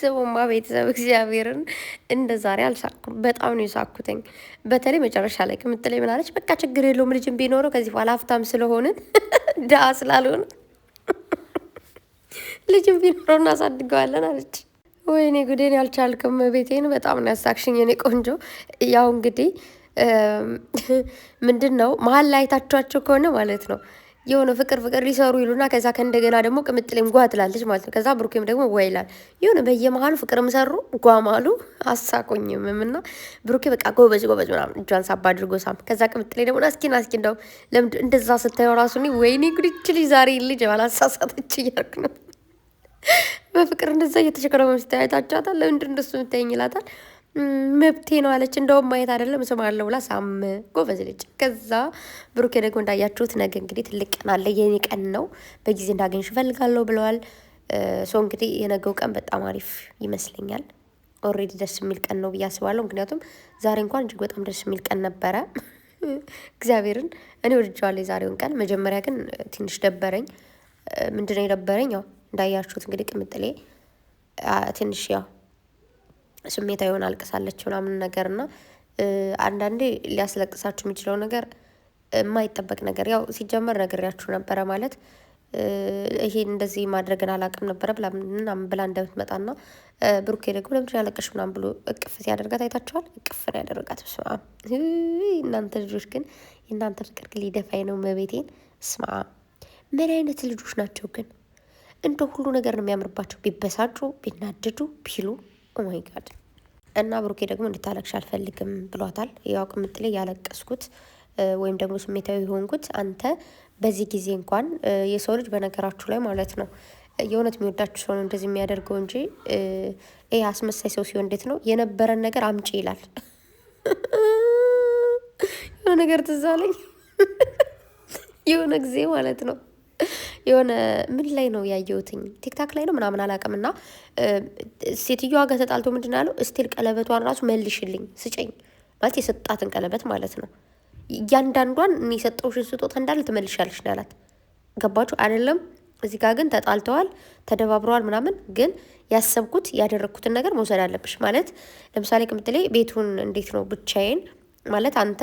ስሙማ ቤተሰብ እግዚአብሔርን እንደ ዛሬ አልሳኩም። በጣም ነው የሳኩትኝ። በተለይ መጨረሻ ላይ ቅምጥሌ ምን አለች? በቃ ችግር የለውም ልጅም ቢኖረው ከዚህ በኋላ ሀብታም ስለሆንን ድሀ ስላልሆነ ልጅም ቢኖረው እናሳድገዋለን አለች። ወይኔ ጉዴን ያልቻልክም ቤቴን በጣም ነው ያሳክሽኝ የኔ ቆንጆ። ያው እንግዲህ ምንድን ነው መሀል ላይ አይታችኋቸው ከሆነ ማለት ነው የሆነ ፍቅር ፍቅር ሊሰሩ ይሉና ከዛ ከእንደገና ደግሞ ቅምጥሌም ጓ ትላለች ማለት ነው። ከዛ ብሩኬም ደግሞ ጓ ይላል። የሆነ በየመሀሉ ፍቅርም ሰሩ ጓም አሉ። አሳቆኝምም እና ብሩኬ በቃ ጎበዝ ጎበዝ ምናምን እጇን ሳባ አድርጎ ሳም። ከዛ ቅምጥሌ ደግሞ ናስኪን ናስኪ እንደውም ለምድ እንደዛ ስታየው ራሱ ወይኔ ጉድች ልጅ ዛሬ ልጅ ባላሳሳተች እያልኩ ነው። በፍቅር እንደዛ እየተሸከረመ ስታያታቻታል። ለምንድን እንደሱ የምታየኝ ይላታል። መብቴ ነው አለች። እንደውም ማየት አይደለም ስም አለው ብላ ሳም ጎበዝ ልጅ። ከዛ ብሩኬ ደግሞ እንዳያችሁት ነገ እንግዲህ ትልቅ ቀን አለ፣ የኔ ቀን ነው፣ በጊዜ እንዳገኝሽ እፈልጋለሁ ብለዋል። ሶ እንግዲህ የነገው ቀን በጣም አሪፍ ይመስለኛል። ኦልሬዲ ደስ የሚል ቀን ነው ብዬ አስባለሁ። ምክንያቱም ዛሬ እንኳን እጅግ በጣም ደስ የሚል ቀን ነበረ። እግዚአብሔርን እኔ ወድጀዋለሁ የዛሬውን ቀን። መጀመሪያ ግን ትንሽ ደበረኝ። ምንድነው የደበረኝ? ያው እንዳያችሁት እንግዲህ ቅምጥሌ ትንሽ ያው ስሜታ የሆነ አልቅሳለች ምናምን ነገር እና አንዳንዴ ሊያስለቅሳችሁ የሚችለው ነገር የማይጠበቅ ነገር ያው ሲጀመር ነግሬያችሁ ነበረ ማለት ይሄን እንደዚህ ማድረግን አላውቅም ነበረ ምናምን ብላ እንደምትመጣና ብሩኬ ደግሞ ለምንድን ያለቀሽ ምናምን ብሎ እቅፍ ሲያደርጋት አይታችኋል። እቅፍ ነው ያደረጋት። ስማ እናንተ ልጆች ግን የእናንተ ፍቅር ግን ሊደፋኝ ነው መቤቴን። ስማ ምን አይነት ልጆች ናቸው ግን? እንደ ሁሉ ነገር ነው የሚያምርባቸው። ቢበሳጩ ቢናደዱ ቢሉ ኦማይ ጋድ። እና ብሩኬ ደግሞ እንድታለቅሽ አልፈልግም ብሏታል። ያው ቅምጥሌ ያለቀስኩት ወይም ደግሞ ስሜታዊ የሆንኩት አንተ በዚህ ጊዜ እንኳን የሰው ልጅ በነገራችሁ ላይ ማለት ነው የእውነት የሚወዳችሁ ሰው ነው እንደዚህ የሚያደርገው እንጂ ይሄ አስመሳይ ሰው ሲሆን እንዴት ነው የነበረን ነገር አምጪ ይላል። የሆነ ነገር ትዝ አለኝ የሆነ ጊዜ ማለት ነው የሆነ ምን ላይ ነው ያየሁትኝ ቲክታክ ላይ ነው ምናምን አላውቅም። እና ሴትዮዋ ጋር ተጣልቶ ምንድን ያለው እስቲል ቀለበቷን ራሱ መልሽልኝ ስጨኝ ማለት የሰጣትን ቀለበት ማለት ነው። እያንዳንዷን እኔ የሰጠውሽን ስጦታ እንዳለ ትመልሻለሽ ነው ያላት። ገባችሁ አይደለም? እዚህ ጋር ግን ተጣልተዋል፣ ተደባብረዋል ምናምን። ግን ያሰብኩት ያደረግኩትን ነገር መውሰድ አለብሽ ማለት ለምሳሌ ቅምጥሌ ቤቱን እንዴት ነው ብቻዬን ማለት አንተ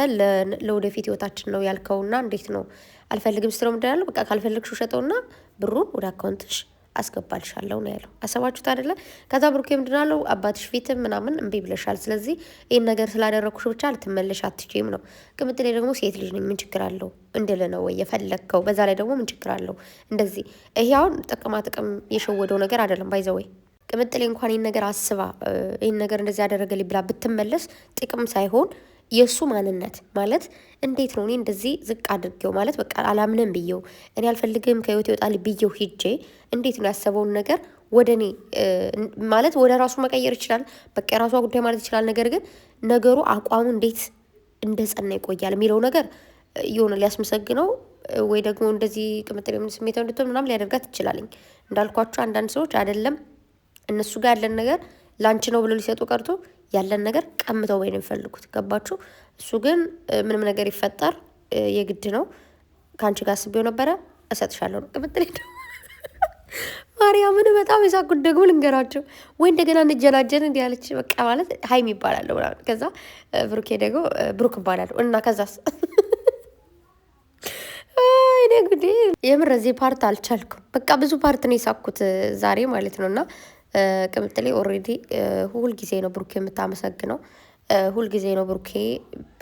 ለወደፊት ህይወታችን ነው ያልከውና እንዴት ነው አልፈልግም ስትለው ምንድን ያለው በቃ ካልፈለግሽ ውሸጠውና ብሩን ወደ አካውንትሽ አስገባልሻለሁ ነው ያለው። አሰባችሁት አይደለ? ከዛ ብሩኬ ምንድን አለው አባትሽ ፊትም ምናምን እምቢ ብለሻል፣ ስለዚህ ይህን ነገር ስላደረግኩሽ ብቻ ልትመለሽ አትችይም ነው። ቅምጥሌ ደግሞ ሴት ልጅ ነኝ ምን ችግር አለው እንድል ነው ወይ የፈለግከው? በዛ ላይ ደግሞ ምን ችግር አለው እንደዚህ። ይሄ አሁን ጥቅማ ጥቅም የሸወደው ነገር አይደለም ባይዘወይ ቅምጥሌ እንኳን ይህን ነገር አስባ ይህን ነገር እንደዚህ ያደረገልኝ ብላ ብትመለስ ጥቅም ሳይሆን የእሱ ማንነት ማለት እንዴት ነው እኔ እንደዚህ ዝቅ አድርጌው ማለት በቃ አላምንም ብዬው እኔ አልፈልግም ከህይወት ይወጣል ብዬው ሂጄ እንዴት ነው ያሰበውን ነገር ወደ እኔ ማለት ወደ ራሱ መቀየር ይችላል። በቃ የራሷ ጉዳይ ማለት ይችላል። ነገር ግን ነገሩ አቋሙ እንዴት እንደ ጸና ይቆያል የሚለው ነገር የሆነ ሊያስመሰግነው ወይ ደግሞ እንደዚህ ቅምጥሌ ምን ስሜታዊ እንድትሆን ምናምን ሊያደርጋት ይችላልኝ። እንዳልኳቸው አንዳንድ ሰዎች አይደለም እነሱ ጋር ያለን ነገር ላንቺ ነው ብሎ ሊሰጡ ቀርቶ ያለን ነገር ቀምተው ወይ ነው የሚፈልጉት። ገባችሁ? እሱ ግን ምንም ነገር ይፈጠር የግድ ነው ከአንቺ ጋር አስቤው ነበረ እሰጥሻለሁ ነው። ቅምጥሌ ደግሞ ማርያምን በጣም የሳቁት ደግሞ ልንገራቸው ወይ እንደገና እንጀናጀን እንዲህ ያለች በቃ ማለት ሀይም ይባላለሁ ምናምን። ከዛ ብሩኬ ደግሞ ብሩክ ይባላለሁ እና ከዛስ እኔ ጉዴ የምር እዚህ ፓርት አልቻልኩም። በቃ ብዙ ፓርት ነው የሳኩት ዛሬ ማለት ነው። እና ቅምጥሌ ኦልሬዲ ሁልጊዜ ነው ብሩኬ የምታመሰግነው። ሁልጊዜ ነው ብሩኬ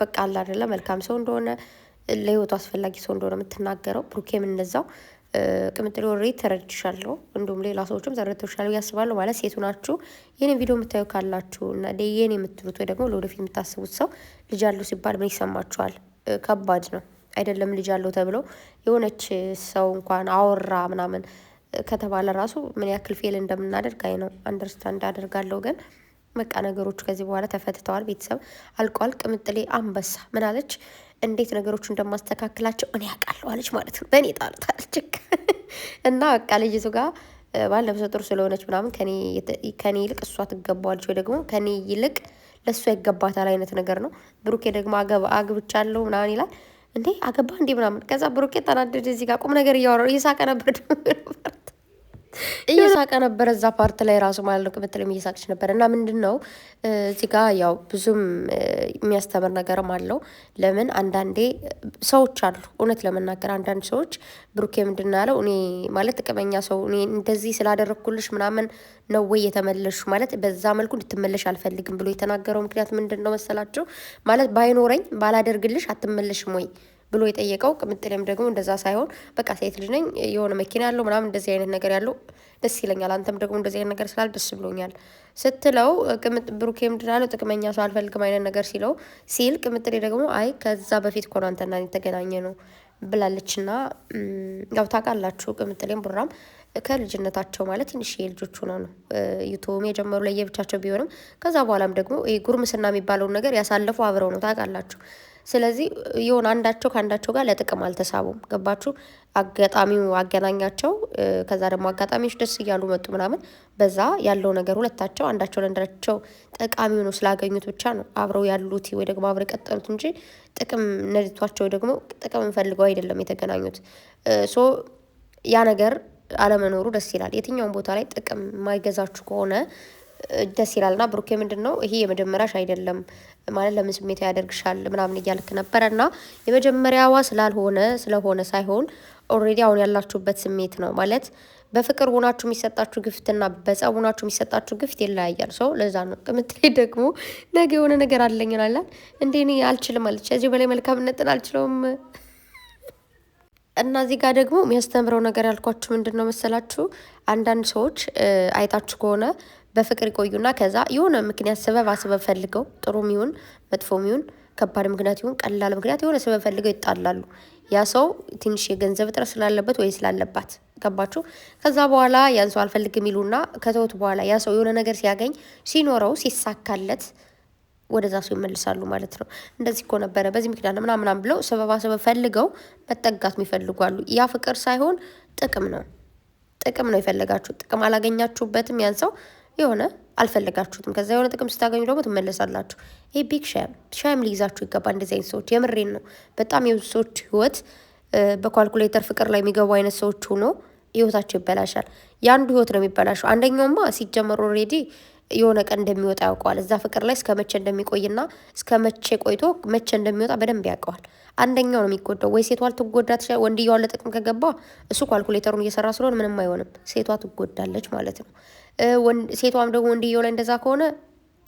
በቃ አለ አይደለ መልካም ሰው እንደሆነ ለህይወቱ አስፈላጊ ሰው እንደሆነ የምትናገረው። ብሩኬም እንደዛው። ቅምጥሌ ኦልሬዲ ተረድቻለሁ፣ እንዲሁም ሌላ ሰዎችም ተረድተውሻል ያስባለሁ። ማለት ሴቱ ናችሁ ይህን ቪዲዮ የምታዩ ካላችሁ እና የኔ የምትሉት ወይ ደግሞ ለወደፊት የምታስቡት ሰው ልጅ አለው ሲባል ምን ይሰማችኋል? ከባድ ነው አይደለም? ልጅ አለው ተብለው የሆነች ሰው እንኳን አወራ ምናምን ከተባለ ራሱ ምን ያክል ፌል እንደምናደርግ አይ ነው አንደርስታንድ አደርጋለሁ። ግን በቃ ነገሮቹ ከዚህ በኋላ ተፈትተዋል። ቤተሰብ አልቋል። ቅምጥሌ አንበሳ ምን አለች? እንዴት ነገሮቹ እንደማስተካከላቸው እኔ ያውቃለሁ አለች ማለት ነው። በእኔ ጣልታለች እና በቃ ልጅቱ ጋር ባለፈው ጥሩ ስለሆነች ምናምን ከኔ ይልቅ እሷ ትገባዋለች ወይ ደግሞ ከኔ ይልቅ ለእሷ ይገባታል አይነት ነገር ነው። ብሩኬ ደግሞ አግብቻለሁ ምናምን ይላል። እንዴ አገባ እንዴ ምናምን። ከዛ ብሩኬ ተናደደ። እዚህ ጋር ቁም ነገር እያወራሁ እየሳቀ ነበር። እየሳቀ ነበር እዛ ፓርት ላይ ራሱ ማለት ነው። ቅምጥሌም እየሳቀች ነበር። እና ምንድን ነው እዚህ ጋር ያው ብዙም የሚያስተምር ነገርም አለው። ለምን አንዳንዴ ሰዎች አሉ፣ እውነት ለመናገር አንዳንድ ሰዎች ብሩኬ ምንድን ነው ያለው፣ እኔ ማለት ጥቅመኛ ሰው እኔ እንደዚህ ስላደረግኩልሽ ምናምን ነው ወይ የተመለሹ ማለት በዛ መልኩ እንድትመለሽ አልፈልግም ብሎ የተናገረው ምክንያት ምንድን ነው መሰላቸው? ማለት ባይኖረኝ ባላደርግልሽ አትመለሽም ወይ ብሎ የጠየቀው። ቅምጥሌም ደግሞ እንደዛ ሳይሆን በቃ ሴት ልጅ ነኝ የሆነ መኪና ያለው ምናምን እንደዚህ አይነት ነገር ያለው ደስ ይለኛል፣ አንተም ደግሞ እንደዚህ አይነት ነገር ስላል ደስ ብሎኛል ስትለው ብሩኬ ምንድን አለው ጥቅመኛ ሰው አልፈልግም አይነት ነገር ሲል ቅምጥሌ ደግሞ አይ ከዛ በፊት እኮ ነው አንተና የተገናኘ ነው ብላለችና ያው ታውቃላችሁ ቅምጥሌም ቡራም ከልጅነታቸው ማለት ትንሽ የልጆች ሆነው ነው ዩቱብ የጀመሩ ለየብቻቸው ቢሆንም ከዛ በኋላም ደግሞ ጉርምስና የሚባለውን ነገር ያሳለፉ አብረው ነው ታውቃላችሁ። ስለዚህ የሆነ አንዳቸው ከአንዳቸው ጋር ለጥቅም አልተሳቡም። ገባችሁ? አጋጣሚው አገናኛቸው። ከዛ ደግሞ አጋጣሚዎች ደስ እያሉ መጡ ምናምን። በዛ ያለው ነገር ሁለታቸው አንዳቸው ለአንዳቸው ጠቃሚ ሆኖ ስላገኙት ብቻ ነው አብረው ያሉት ወይ ደግሞ አብረው የቀጠሉት እንጂ ጥቅም ነድቷቸው ደግሞ ጥቅም እንፈልገው አይደለም የተገናኙት። ሶ ያ ነገር አለመኖሩ ደስ ይላል። የትኛውን ቦታ ላይ ጥቅም የማይገዛችሁ ከሆነ ደስ ይላል። እና ብሩኬ ምንድን ነው ይሄ የመጀመሪያሽ አይደለም ማለት ለምን ስሜት ያደርግሻል ምናምን እያልክ ነበረ። እና የመጀመሪያዋ ስለሆነ ሳይሆን ኦልሬዲ አሁን ያላችሁበት ስሜት ነው ማለት በፍቅር ሆናችሁ የሚሰጣችሁ ግፍትና በጸብ ሆናችሁ የሚሰጣችሁ ግፍት ይለያያል። ሰው ለዛ ነው ቅምጥሌ ደግሞ ነገ የሆነ ነገር አለኝ አላት እንዴ እኔ አልችልም አለች። ከዚህ በላይ መልካምነትን አልችለውም። እና እዚህ ጋር ደግሞ የሚያስተምረው ነገር ያልኳችሁ ምንድን ነው መሰላችሁ? አንዳንድ ሰዎች አይታችሁ ከሆነ በፍቅር ይቆዩና ከዛ የሆነ ምክንያት ስበብ ፈልገው ጥሩም ይሁን መጥፎም ይሁን ከባድ ምክንያት ይሁን ቀላል ምክንያት የሆነ ስበብ ፈልገው ይጣላሉ። ያ ሰው ትንሽ የገንዘብ እጥረት ስላለበት ወይ ስላለባት ገባችሁ? ከዛ በኋላ ያን ሰው አልፈልግም ይሉና ከተውት በኋላ ያ ሰው የሆነ ነገር ሲያገኝ ሲኖረው ሲሳካለት ወደዛ ሰው ይመልሳሉ ማለት ነው። እንደዚህ እኮ ነበረ በዚህ ምክንያት ምናምን ብለው ሰበብ ፈልገው መጠጋት የሚፈልጉ አሉ። ያ ፍቅር ሳይሆን ጥቅም ነው የፈለጋችሁ። ጥቅም አላገኛችሁበትም ያን ሰው የሆነ አልፈለጋችሁትም። ከዛ የሆነ ጥቅም ስታገኙ ደግሞ ትመለሳላችሁ። ይሄ ቢግ ሻም ሊይዛችሁ ይገባል። እንደዚህ አይነት ሰዎች የምሬን ነው። በጣም የብዙ ሰዎች ህይወት በኳልኩሌተር ፍቅር ላይ የሚገቡ አይነት ሰዎች ሆኖ ህይወታቸው ይበላሻል። የአንዱ ህይወት ነው የሚበላሸው። አንደኛውማ ሲጀመር ኦልሬዲ የሆነ ቀን እንደሚወጣ ያውቀዋል። እዛ ፍቅር ላይ እስከ መቼ እንደሚቆይና እስከ መቼ ቆይቶ መቼ እንደሚወጣ በደንብ ያውቀዋል። አንደኛው ነው የሚጎዳው። ወይ ሴቷ ልትጎዳ ትችላለች። ወንድየው ለጥቅም ከገባ እሱ ካልኩሌተሩን እየሰራ ስለሆነ ምንም አይሆንም። ሴቷ ትጎዳለች ማለት ነው። ሴቷም ደግሞ ወንድየው ላይ እንደዛ ከሆነ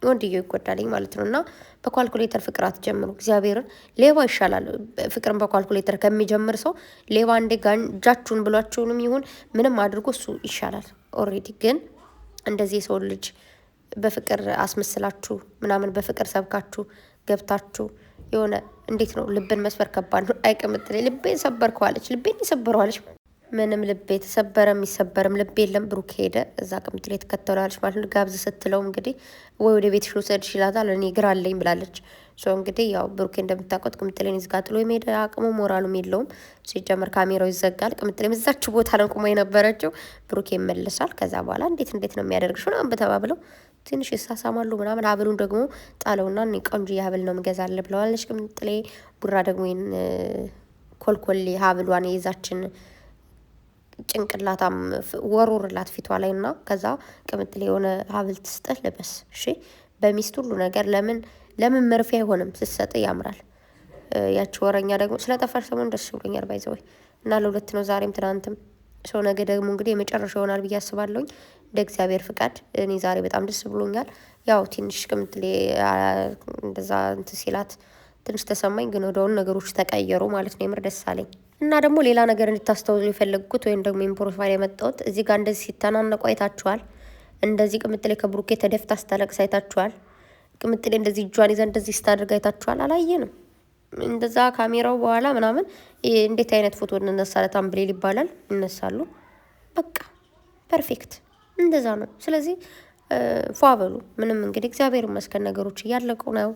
ወንድየው ይጎዳልኝ ማለት ነው። እና በኳልኩሌተር ፍቅር አትጀምሩ። እግዚአብሔርን ሌባ ይሻላል ፍቅርን በኳልኩሌተር ከሚጀምር ሰው። ሌባ እንዴ ጋንጃችሁን ብሏችሁንም ይሁን ምንም አድርጎ እሱ ይሻላል። ኦልሬዲ ግን እንደዚህ የሰው ልጅ በፍቅር አስመስላችሁ ምናምን በፍቅር ሰብካችሁ ገብታችሁ የሆነ እንዴት ነው ልብን መስበር ከባድ ነው። አይቅምጥሌ ልቤን ሰበርከዋለች፣ ልቤን የሰበረዋለች። ምንም ልቤ የተሰበረ የሚሰበርም ልብ የለም። ብሩክ ሄደ እዛ ቅምጥሌ ተከተለዋለች ማለት ነው። ጋብዝ ስትለው እንግዲህ ወይ ወደ ቤትሽ ልውሰድሽ ይላታል። እኔ ግራ አለኝ ብላለች። እንግዲህ ያው ብሩኬ እንደምታውቁት ቅምጥሌን ይዝጋ ጥሎ የመሄድ አቅሙ ሞራሉም የለውም። ሲጀመር ካሜራው ይዘጋል። ቅምጥሌም እዛች ቦታ ነው ቁማ የነበረችው። ብሩኬ ይመለሳል። ከዛ በኋላ እንዴት ነው የሚያደርግሽ ምናምን በተባብለው ትንሽ ይሳሳማሉ ምናምን። ሀብሉን ደግሞ ጣለውና እኔ ቆንጆ ሀብል ነው ምገዛለ ብለዋለች ቅምጥሌ። ቡራ ደግሞ ኮልኮሌ ሀብሏን የይዛችን ጭንቅላታም ወሮርላት ፊቷ ላይ እና ከዛ ቅምጥሌ የሆነ ሀብል ትስጠህ ልበስ እሺ። በሚስት ሁሉ ነገር ለምን መርፌ አይሆንም ስትሰጥ ያምራል። ያቺ ወረኛ ደግሞ ስለጠፋሽ ሰሞኑን ደስ ብሎኛል ባይዘወይ እና ለሁለት ነው ዛሬም ትናንትም ሰው ነገ ደግሞ እንግዲህ የመጨረሻ ይሆናል ብዬ አስባለሁኝ እንደ እግዚአብሔር ፍቃድ። እኔ ዛሬ በጣም ደስ ብሎኛል። ያው ትንሽ ቅምጥሌ እንደዛ እንትን ሲላት ትንሽ ተሰማኝ፣ ግን ወደውን ነገሮች ተቀየሩ ማለት ነው። የምር ደስ አለኝ። እና ደግሞ ሌላ ነገር እንድታስተውሉ የፈለግኩት ወይም ደግሞ ኢምፕሮፋይል የመጣሁት እዚህ ጋር እንደዚህ ሲተናነቁ አይታችኋል። እንደዚህ ቅምጥሌ ከብሩኬ ተደፍታ ስታለቅስ አይታችኋል። ቅምጥሌ እንደዚህ እጇን ይዛ እንደዚህ ስታደርግ አይታችኋል። አላየንም እንደዛ ካሜራው በኋላ ምናምን እንዴት አይነት ፎቶ እንነሳለን ታምብሌል ይባላል ይነሳሉ። በቃ ፐርፌክት እንደዛ ነው። ስለዚህ ፏ በሉ። ምንም እንግዲህ እግዚአብሔር ይመስገን ነገሮች እያለቁ ነው።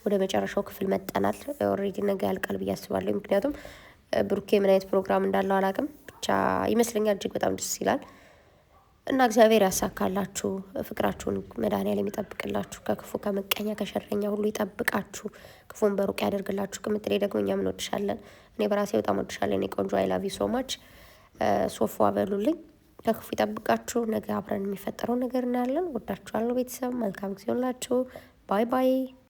ወደ መጨረሻው ክፍል መጠናል። ኦልሬዲ ነገ ያልቃል ብዬ አስባለሁ። ምክንያቱም ብሩኬ ምን አይነት ፕሮግራም እንዳለው አላውቅም፣ ብቻ ይመስለኛል እጅግ በጣም ደስ ይላል። እና እግዚአብሔር ያሳካላችሁ፣ ፍቅራችሁን መድኃኒዓለም ይጠብቅላችሁ፣ ከክፉ ከምቀኛ ከሸረኛ ሁሉ ይጠብቃችሁ፣ ክፉን በሩቅ ያደርግላችሁ። ቅምጥሌ ደግሞ እኛም እንወድሻለን። እኔ በራሴ በጣም ወድሻለሁ። እኔ ቆንጆ አይ ላቭ ዩ ሶ ማች። ሶፋ በሉልኝ። ከክፉ ይጠብቃችሁ። ነገ አብረን የሚፈጠረው ነገር እናያለን። ወዳችኋለሁ ቤተሰብ። መልካም ጊዜ ሆንላችሁ። ባይ ባይ።